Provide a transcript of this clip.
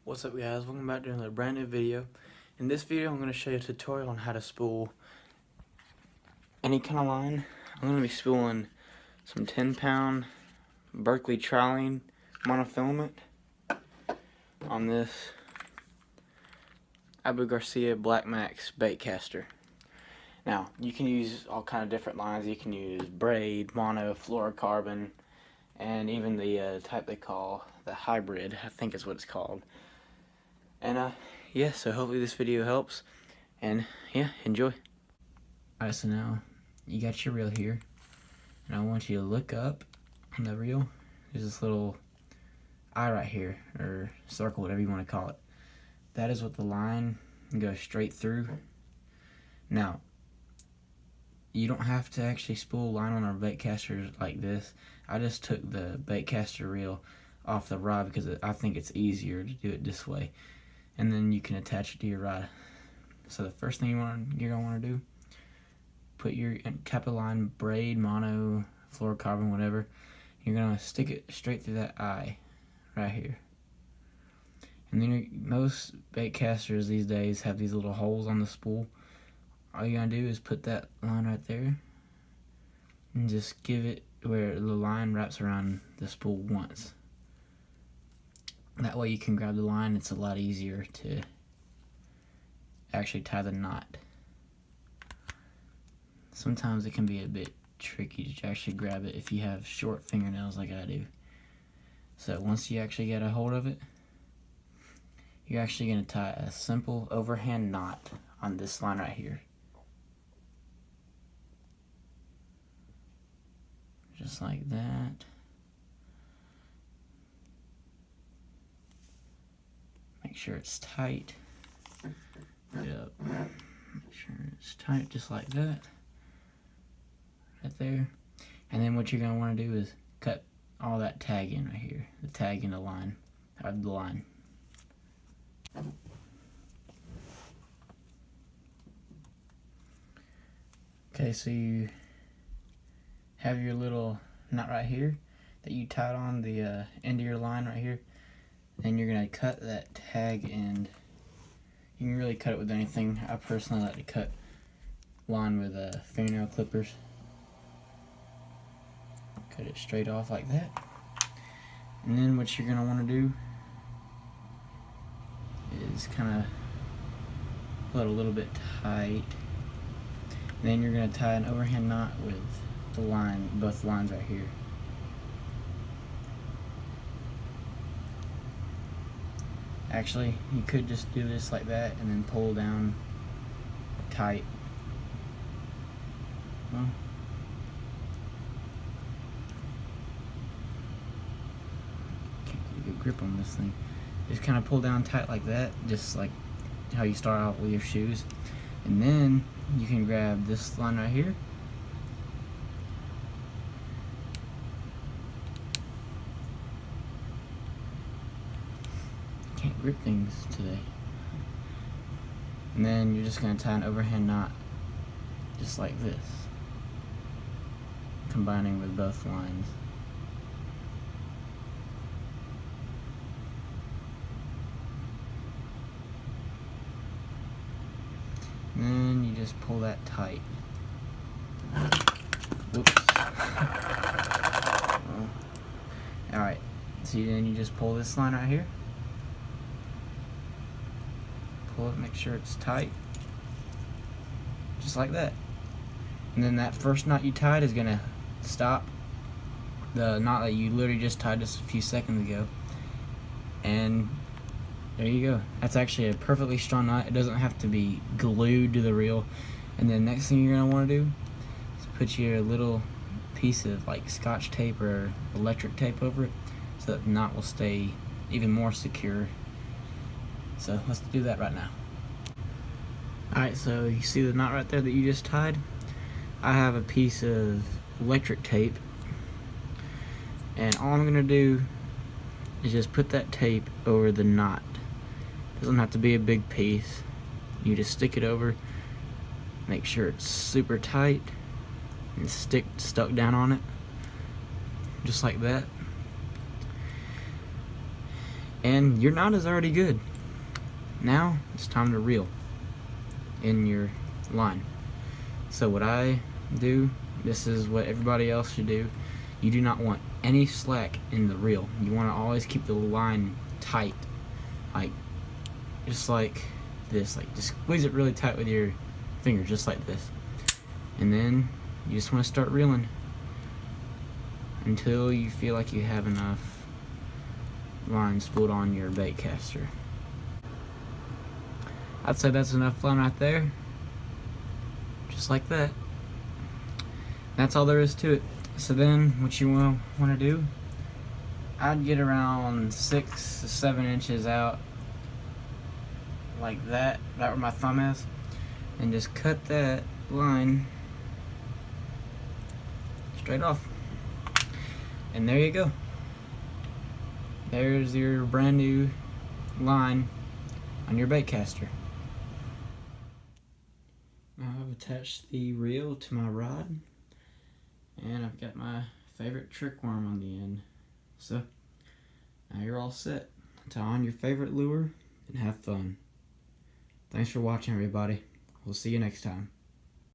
What's up guys, welcome back to another brand new video. In this video I'm going to show you a tutorial on how to spool any kind of line. I'm going to be spooling some 10-pound Berkeley trilene monofilament on this Abu Garcia Black Max Baitcaster. Now you can use all kind of different lines. You can use braid, mono, fluorocarbon, and even the type they call the hybrid, I think is what it's called. And yeah, so hopefully this video helps, and yeah, enjoy. Alright, so now you got your reel here, and I want you to look up on the reel. There's this little eye right here, or circle, whatever you want to call it. That is what the line goes straight through. Now, you don't have to actually spool line on our baitcaster like this. I just took the baitcaster reel off the rod because I think it's easier to do it this way. And then you can attach it to your rod. So the first thing you're gonna want to do, put your type of line, braid, mono, fluorocarbon, whatever. You're gonna stick it straight through that eye, right here. And then most bait casters these days have these little holes on the spool. All you're gonna do is put that line right there, and just give it where the line wraps around the spool once. That way you can grab the line. It's a lot easier to actually tie the knot. Sometimes it can be a bit tricky to actually grab it if you have short fingernails like I do. So once you actually get a hold of it, you're actually going to tie a simple overhand knot on this line right here. Just like that. Make sure it's tight. Yep. Make sure it's tight just like that. Right there. And then what you're going to want to do is cut all that tag in right here. The tag in the line. Of the line. Okay, so you have your little knot right here that you tied on the end of your line right here. Then you're going to cut that tag end. You can really cut it with anything. I personally like to cut line with fingernail clippers. Cut it straight off like that. And then what you're going to want to do is kind of pull it a little bit tight. And then you're going to tie an overhand knot with the line, both lines right here. Actually, you could just do this like that and then pull down tight. Well, can't get a good grip on this thing. Just kind of pull down tight like that, just like how you start out with your shoes. And then you can grab this line right here. Can't grip things today. And then you're just going to tie an overhand knot just like this, combining with both lines. And then you just pull that tight. Whoops. Alright, so then you just pull this line right here. Pull it, make sure it's tight. Just like that. And then that first knot you tied is going to stop the knot that you literally just tied just a few seconds ago. And there you go. That's actually a perfectly strong knot. It doesn't have to be glued to the reel. And then next thing you're going to want to do is put your little piece of like scotch tape or electric tape over it so that the knot will stay even more secure. So let's do that right now. Alright, so you see the knot right there that you just tied? I have a piece of electric tape, and all I'm going to do is just put that tape over the knot. Doesn't have to be a big piece. You just stick it over, make sure it's super tight, and stuck down on it, just like that. And your knot is already good. Now it's time to reel in your line. So what I do, this is what everybody else should do. You do not want any slack in the reel. You want to always keep the line tight, like just like this. Like just squeeze it really tight with your finger, just like this. And then you just want to start reeling until you feel like you have enough line spooled on your bait caster. I'd say that's enough line right there. Just like that. That's all there is to it. So then what you want to do, I'd get around 6 to 7 inches out like that, right where my thumb is, and just cut that line straight off. And there you go. There's your brand new line on your bait caster. I've attached the reel to my rod, and I've got my favorite trick worm on the end. So now you're all set to on your favorite lure and have fun. Thanks for watching, everybody. We'll see you next time.